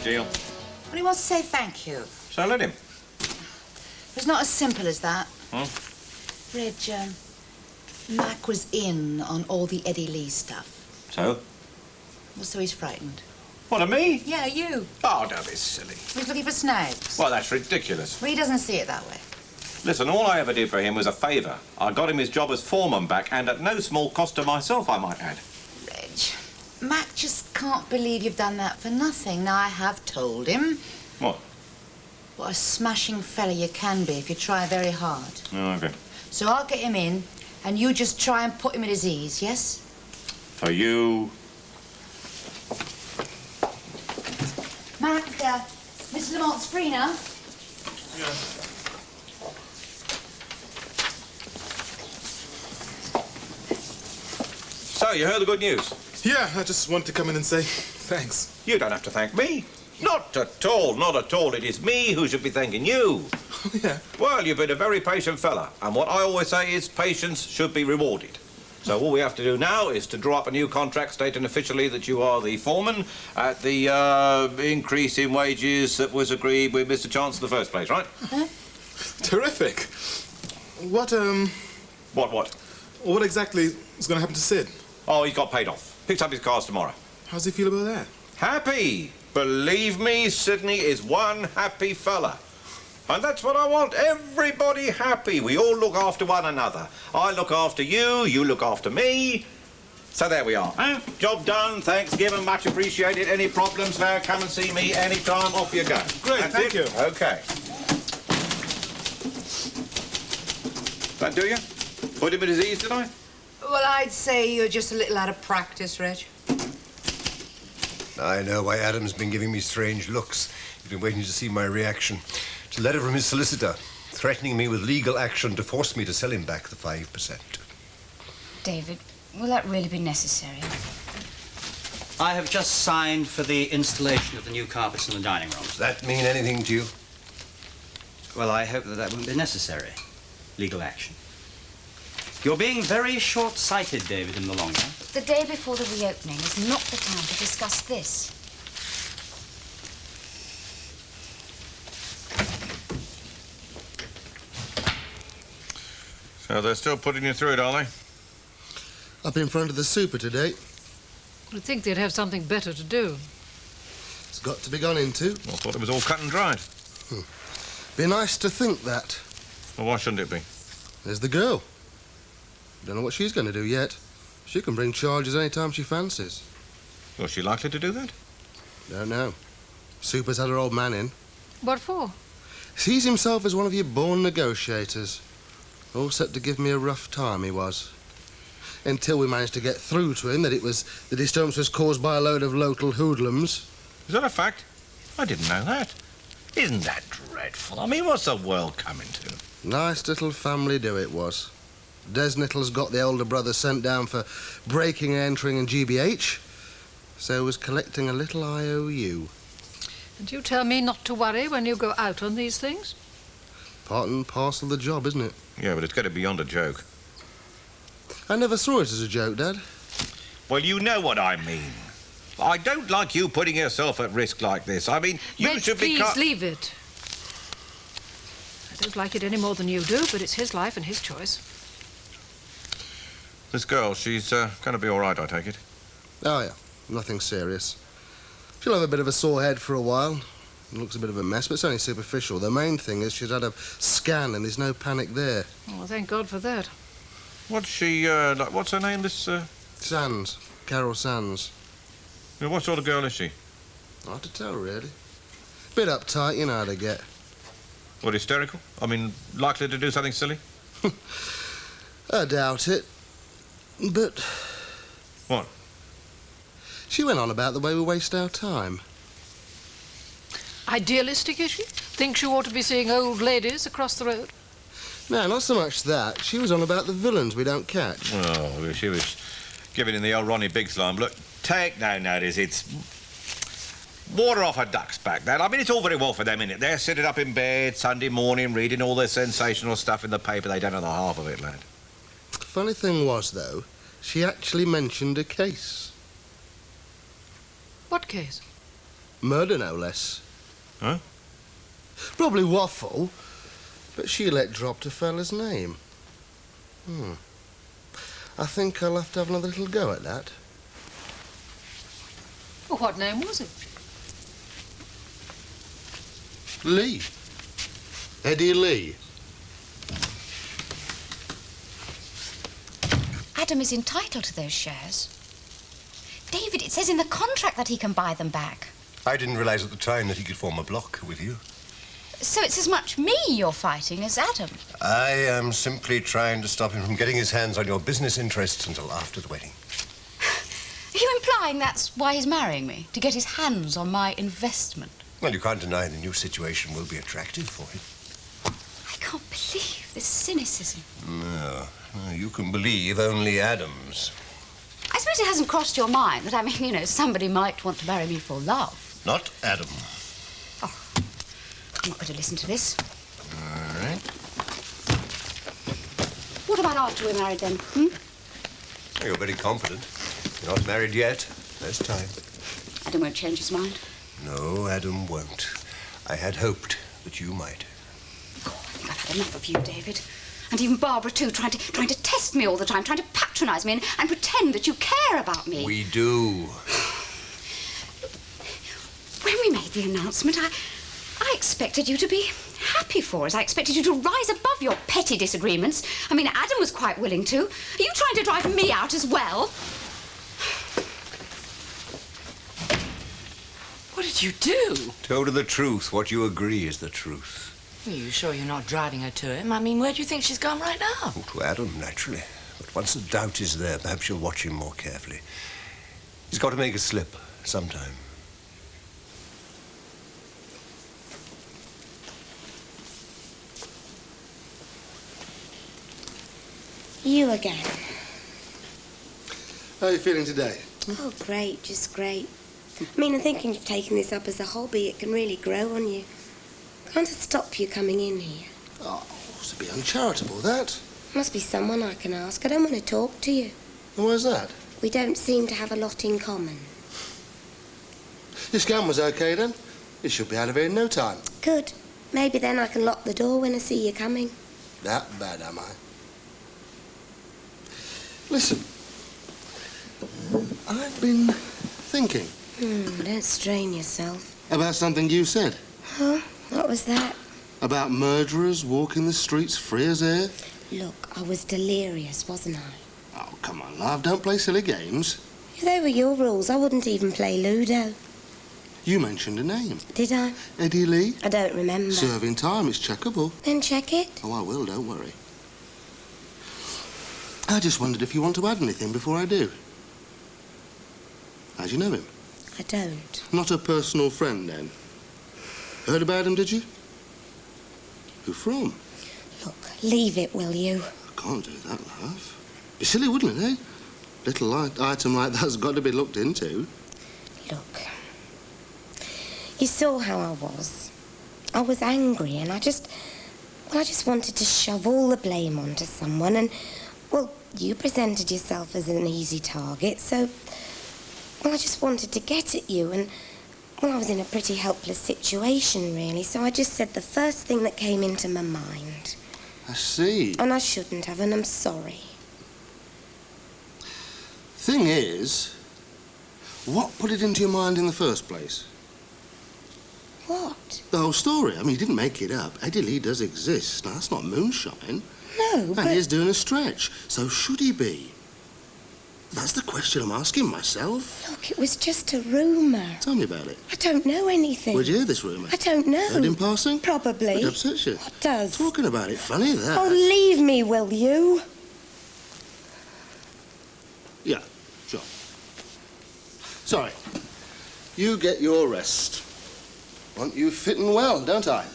deal. Well, he wants to say thank you. So let him. It's not as simple as that. Hmm? Reg, Mac was in on all the Eddie Lee stuff. So? Well, so he's frightened. What, of me? Yeah, you. Oh, don't be silly. He's looking for snags. Well, that's ridiculous. Well, he doesn't see it that way. Listen, all I ever did for him was a favour. I got him his job as foreman back, and at no small cost to myself, I might add. Reg, Mac just can't believe you've done that for nothing. Now, I have told him. What? What a smashing fella you can be if you try very hard. Oh, OK. So I'll get him in, and you just try and put him at his ease, yes? For you... Mac, Miss Lamont's free now. Yeah. So, you heard the good news? Yeah, I just wanted to come in and say thanks. You don't have to thank me. Not at all, not at all. It is me who should be thanking you. Oh, yeah? Well, you've been a very patient fella, and what I always say is patience should be rewarded. So all we have to do now is to draw up a new contract stating officially that you are the foreman at the increase in wages that was agreed with Mr. Chance in the first place, right? Huh? Terrific. What exactly is going to happen to Sid? Oh, he got paid off. Picks up his cars tomorrow. How's he feel about that? Happy. Believe me, Sydney is one happy fella. And that's what I want. Everybody happy. We all look after one another. I look after you, you look after me. So there we are. Huh? Job done, thanks given, much appreciated. Any problems now, come and see me anytime, off you go. Great, thank you. OK. That do you? Put him at his ease, did I? Well, I'd say you're just a little out of practice, Reg. I know why Adam's been giving me strange looks. He's been waiting to see my reaction. It's a letter from his solicitor, threatening me with legal action to force me to sell him back the 5%. David, will that really be necessary? I have just signed for the installation of the new carpets in the dining room. Does that mean anything to you? Well, I hope that won't be necessary. Legal action. You're being very short-sighted, David, in the long run. The day before the reopening is not the time to discuss this. So they're still putting you through it, are they? Up in front of the super today. You'd think they'd have something better to do. It's got to be gone into. Well, I thought it was all cut and dried. Be nice to think that. Well, why shouldn't it be? There's the girl. Don't know what she's going to do yet. She can bring charges any time she fancies. Was she likely to do that? Don't know. Super's had her old man in. What for? Sees himself as one of your born negotiators. All set to give me a rough time, he was. Until we managed to get through to him that the disturbance was caused by a load of local hoodlums. Is that a fact? I didn't know that. Isn't that dreadful? I mean, what's the world coming to? Nice little family do it was. Desnittle's got the older brother sent down for breaking and entering in GBH, so was collecting a little IOU. And you tell me not to worry when you go out on these things? Part and parcel of the job, isn't it? Yeah, but it's getting beyond a joke. I never saw it as a joke, Dad. Well, you know what I mean. I don't like you putting yourself at risk like this. I mean, you Reg, should be... please leave it. I don't like it any more than you do, but it's his life and his choice. This girl, she's going to be all right, I take it? Oh, yeah. Nothing serious. She'll have a bit of a sore head for a while. It looks a bit of a mess, but it's only superficial. The main thing is she's had a scan and there's no panic there. Oh, thank God for that. What's she, like, what's her name, this, Sands. Carole Sands. Yeah, what sort of girl is she? Hard to tell, really. Bit uptight, you know how to get. What, hysterical? I mean, likely to do something silly? I doubt it. But... What? She went on about the way we waste our time. Idealistic, is she? Thinks you ought to be seeing old ladies across the road? No, not so much that. She was on about the villains we don't catch. Oh, she was giving in the old Ronnie Big Slime. Look, take no notice. It's water off a duck's back, that. I mean, it's all very well for them, innit? They're sitting up in bed Sunday morning reading all their sensational stuff in the paper. They don't know the half of it, lad. Funny thing was, though, she actually mentioned a case. What case? Murder, no less. Huh? Probably waffle, but she let drop the fella's name. I think I'll have to have another little go at that. Well, what name was it? Lee. Eddie Lee. Adam is entitled to those shares. David, it says in the contract that he can buy them back. I didn't realise at the time that he could form a block with you. So it's as much me you're fighting as Adam. I am simply trying to stop him from getting his hands on your business interests until after the wedding. Are you implying that's why he's marrying me? To get his hands on my investment? Well, you can't deny the new situation will be attractive for him. I can't believe this cynicism. No, you can believe only Adams. I suppose it hasn't crossed your mind that, I mean, you know, somebody might want to marry me for love. Not Adam. Oh, I'm not going to listen to this. All right. What about after we're married, then? You're very confident. You're not married yet. There's time. Adam won't change his mind. No, Adam won't. I had hoped that you might. Oh, I think I've had enough of you, David. And even Barbara, too, trying to test me all the time, trying to patronise me and pretend that you care about me. We do. When we made the announcement, I expected you to be happy for us. I expected you to rise above your petty disagreements. I mean, Adam was quite willing to. Are you trying to drive me out as well? What did you do? Told her the truth. What you agree is the truth. Are you sure you're not driving her to him? I mean, where do you think she's gone right now? Oh, to Adam, naturally. But once the doubt is there, perhaps you'll watch him more carefully. He's got to make a slip sometime. You again. How are you feeling today? Oh, great, just great. I mean, I'm thinking of taking this up as a hobby. It can really grow on you. Can't it stop you coming in here? Oh, it's a bit uncharitable, that. Must be someone I can ask. I don't want to talk to you. Why's that? We don't seem to have a lot in common. Your scan was okay, then? You should be out of here in no time. Good. Maybe then I can lock the door when I see you coming. That bad, am I? Listen. I've been thinking. Don't strain yourself. About something you said. Huh? What was that? About murderers walking the streets free as air. Look, I was delirious, wasn't I? Oh, come on, love. Don't play silly games. If they were your rules, I wouldn't even play Ludo. You mentioned a name. Did I? Eddie Lee. I don't remember. Serving time. It's checkable. Then check it. Oh, I will. Don't worry. I just wondered if you want to add anything before I do. How'd you know him? I don't. Not a personal friend, then? Heard about him, did you? Who from? Look, leave it, will you? I can't do that, love. Be silly, wouldn't it, eh? Little item like that's got to be looked into. Look, you saw how I was. I was angry and I just wanted to shove all the blame onto someone and, well, you presented yourself as an easy target, so, well, I just wanted to get at you and, well, I was in a pretty helpless situation, really, so I just said the first thing that came into my mind. I see. And I shouldn't have, and I'm sorry. Thing is, what put it into your mind in the first place? What? The whole story. I mean, you didn't make it up. Eddie Lee does exist. Now, that's not moonshine. No, but... And he's doing a stretch. So should he be? That's the question I'm asking myself. Look, it was just a rumour. Tell me about it. I don't know anything. Where'd you hear this rumour? I don't know. Heard in passing? Probably. It upsets you. What does? Talking about it, funny that. Oh, leave me, will you? Yeah, sure. Sorry. You get your rest. Want you fitting well, don't I?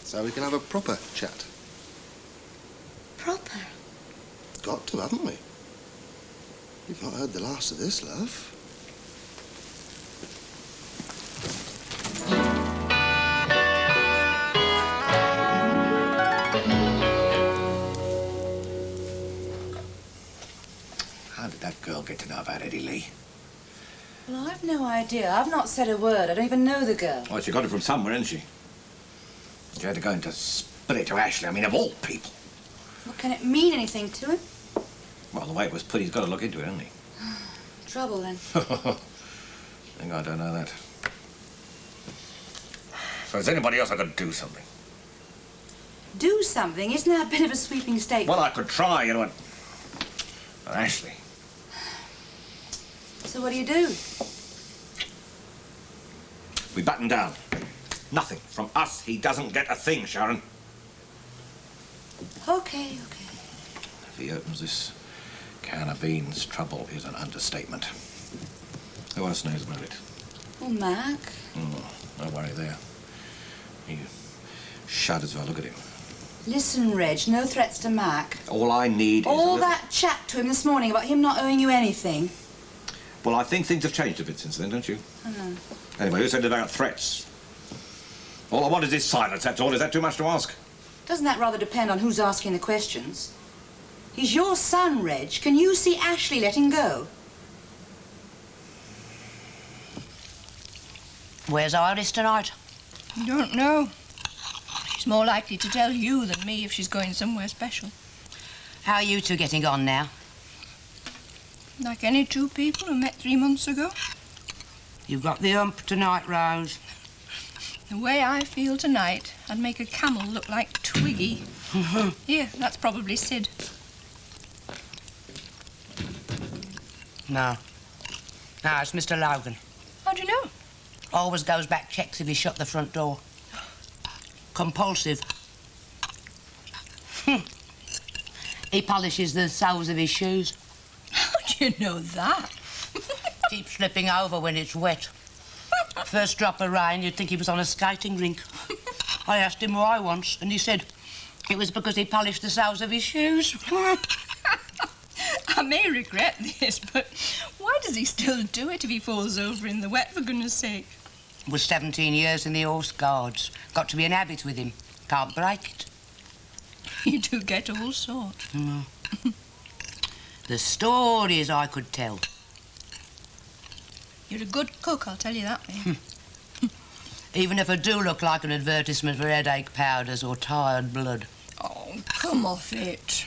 So we can have a proper chat. Proper? Got to, haven't we? You've not heard the last of this, love. How did that girl get to know about Eddie Lee? Well, I've no idea. I've not said a word. I don't even know the girl. Well, she got it from somewhere, hasn't she? She had to go into spill it to Ashley. I mean, of all people. Well, can it mean anything to him? Well, the way it was put, he's got to look into it, hasn't he? Trouble, then. I think I don't know that. So is anybody else I could do something? Do something? Isn't that a bit of a sweeping statement? Well, I could try, you know. But Ashley. So what do you do? We batten down. Nothing. From us, he doesn't get a thing, Sharon. Okay. If he opens this can of beans, trouble is an understatement. Who else knows about it? Well, Mac. No worry there. He shudders if I look at him. Listen, Reg, no threats to Mac. All I need is all that chat to him this morning about him not owing you anything. Well, I think things have changed a bit since then, don't you? I know. Anyway, who said about threats? All I want is his silence, that's all. Is that too much to ask? Doesn't that rather depend on who's asking the questions? He's your son, Reg. Can you see Ashley letting go? Where's Iris tonight? Don't know. She's more likely to tell you than me if she's going somewhere special. How are you two getting on now? Like any two people who met 3 months ago. You've got the hump tonight, Rose. The way I feel tonight, I'd make a camel look like Twiggy. Here, that's probably Sid. No. No, it's Mr. Logan. How do you know? Always goes back, checks if he shut the front door. Compulsive. He polishes the soles of his shoes. How do you know that? Keeps slipping over when it's wet. First drop of rain, you'd think he was on a skating rink. I asked him why once, and he said it was because he polished the soles of his shoes. I may regret this, but why does he still do it if he falls over in the wet, for goodness sake? Was 17 years in the Horse Guards. Got to be an habit with him. Can't break it. You do get all sorts. No. The stories I could tell. You're a good cook, I'll tell you that, mate. Even if I do look like an advertisement for headache powders or tired blood. Oh, come off it.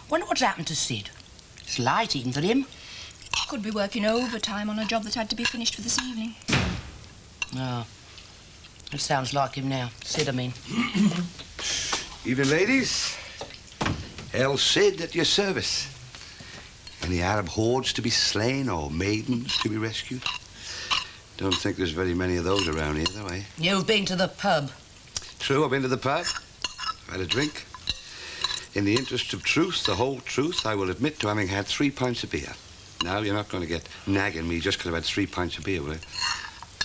Wonder what's happened to Sid. It's late even for him. Could be working overtime on a job that had to be finished for this evening. Oh. It sounds like him now. Sid, I mean. Evening, ladies. Hail Sid at your service. Any Arab hordes to be slain or maidens to be rescued? Don't think there's very many of those around here, though, eh? You've been to the pub. True, I've been to the pub. Had a drink. In the interest of truth, the whole truth, I will admit to having had 3 pints of beer. Now, you're not going to get nagging me just because I've had 3 pints of beer, will you?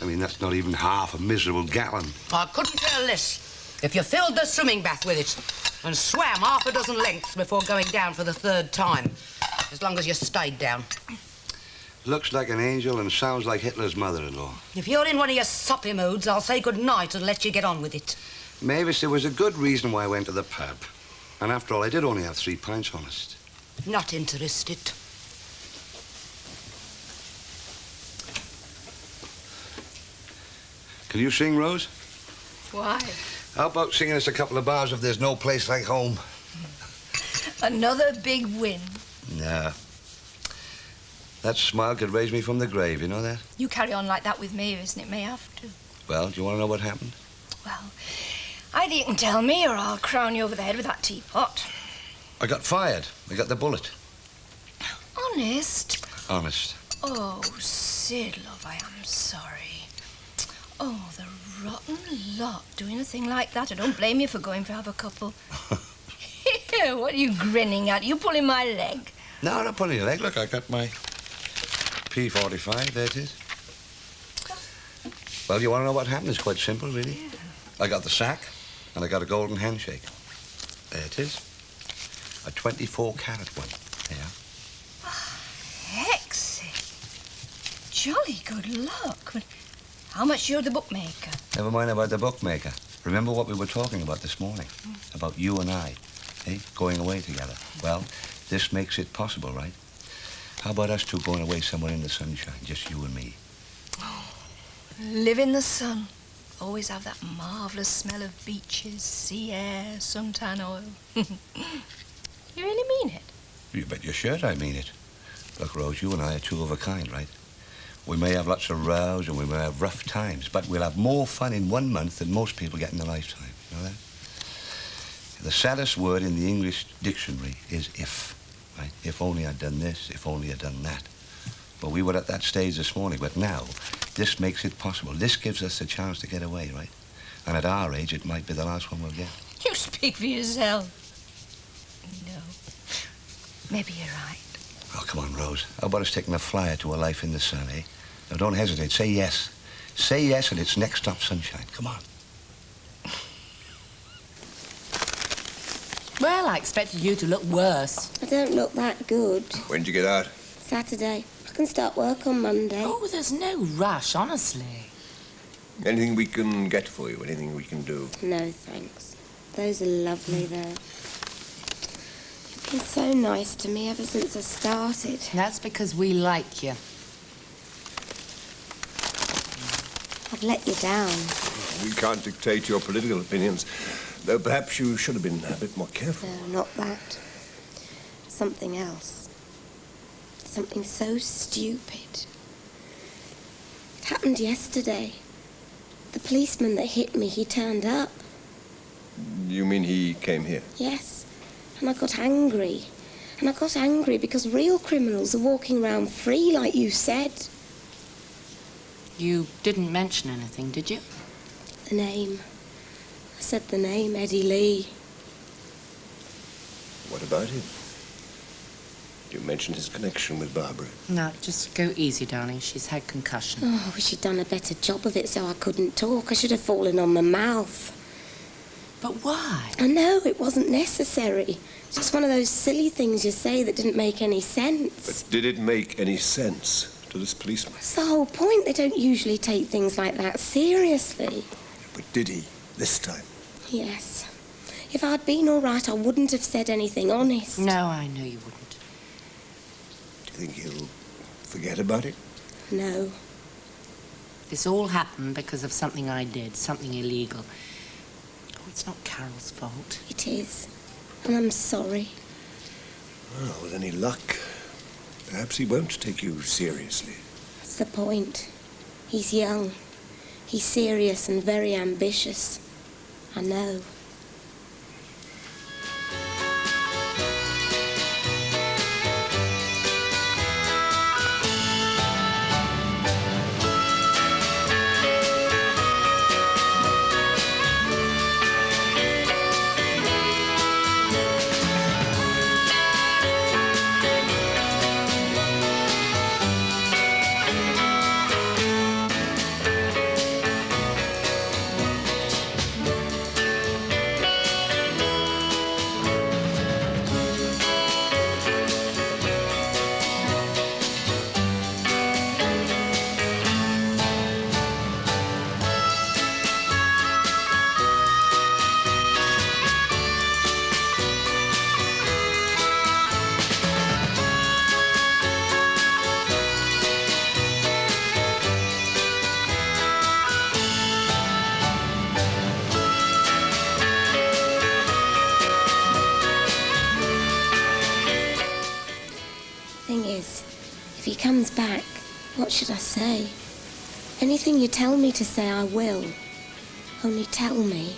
I mean, that's not even half a miserable gallon. I couldn't care less if you filled the swimming bath with it and swam half a dozen lengths before going down for the 3rd time, as long as you stayed down. Looks like an angel and sounds like Hitler's mother-in-law. If you're in one of your soppy moods, I'll say good night and let you get on with it. Mavis, there was a good reason why I went to the pub. And after all, I did only have 3 pints, honest. Not interested. Can you sing, Rose? Why? How about singing us a couple of bars of There's No Place Like Home? Another big win. Nah. That smile could raise me from the grave, you know that? You carry on like that with Mavis, and it may have to. Well, do you want to know what happened? Well, either you can tell me or I'll crown you over the head with that teapot. I got fired. I got the bullet. Honest? Honest. Oh, Sid, love, I am sorry. Oh, the rotten lot doing a thing like that. I don't blame you for going to have a couple. Here, what are you grinning at? You pulling my leg? No, I'm not pulling your leg. Look, I got my P45. There it is. Well, you want to know what happened? It's quite simple, really. Yeah. I got the sack, and I got a golden handshake. There it is. A 24-carat one. Yeah. Hexy. Jolly good luck. But how much you're the bookmaker? Never mind about the bookmaker. Remember what we were talking about this morning? About you and I, eh? Going away together. Well, This makes it possible, right? How about us two going away somewhere in the sunshine, just you and me? Live in the sun. Always have that marvellous smell of beaches, sea air, suntan oil. You really mean it? You bet your shirt I mean it. Look, Rose, you and I are two of a kind, right? We may have lots of rows and we may have rough times, but we'll have more fun in 1 month than most people get in a lifetime. You know that? The saddest word in the English dictionary is if, right? If only I'd done this, if only I'd done that. Well, we were at that stage this morning, but now this makes it possible. This gives us a chance to get away, right? And at our age, it might be the last one we'll get. You speak for yourself. No. Maybe you're right. Oh, come on, Rose. How about us taking a flyer to a life in the sun, eh? Now, don't hesitate. Say yes. Say yes, and it's next stop sunshine. Come on. Well, I expected you to look worse. I don't look that good. When did you get out? Saturday. I can start work on Monday. Oh, there's no rush, honestly. Anything we can get for you? Anything we can do? No, thanks. Those are lovely, though. You've been so nice to me ever since I started. That's because we like you. I've let you down. We can't dictate your political opinions, though perhaps you should have been a bit more careful. No, not that. Something else. Something so stupid. It happened yesterday. The policeman that hit me, he turned up. You mean he came here? Yes. And I got angry. And I got angry because real criminals are walking around free, like you said. You didn't mention anything, did you? The name. I said the name, Eddie Lee. What about him? You mentioned his connection with Barbara. No, just go easy, darling. She's had concussion. Oh, I wish you'd done a better job of it so I couldn't talk. I should have fallen on my mouth. But why? I know, it wasn't necessary. It's just one of those silly things you say that didn't make any sense. But did it make any sense to this policeman? That's the whole point. They don't usually take things like that seriously. But did he this time? Yes. If I'd been all right, I wouldn't have said anything honest. No, I know you wouldn't. Do you think he'll forget about it? No. This all happened because of something I did, something illegal. Oh, it's not Carol's fault. It is. And I'm sorry. Well, with any luck, perhaps he won't take you seriously. That's the point. He's young. He's serious and very ambitious. I know. Comes back, what should I say? Anything you tell me to say, I will. Only tell me.